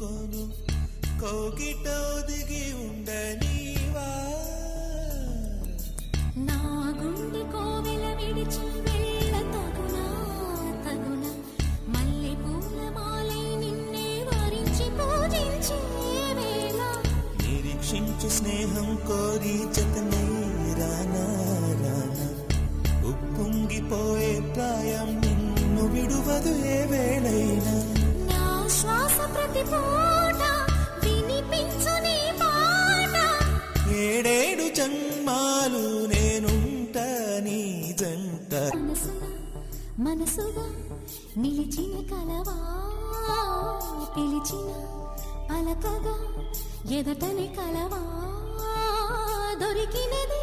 ఎత్తుకొను కోకిటోదిగి ఉండనీవా నా గుండె కోవెల విడిచి వెళ్ళ తగునా తగునా మల్లె పూల మాలై నిన్నే వరించి పూజించే వేళ నిరీక్షించు స్నేహం కోరి జతనే రానా రానా ఉప్పొంగిపోయే ప్రాయం నిన్ను విడువదు ఏ వేళైనా నా శ్వాస ప్రతి పూట వినిపించు నీ పాట ఏడేడు జన్మాలు నేనుంట నీ జంట మనసుగా మనసుగా నిలిచిన కలవా పిలిచిన పలకగా ఎదటని కలవా దొరికినది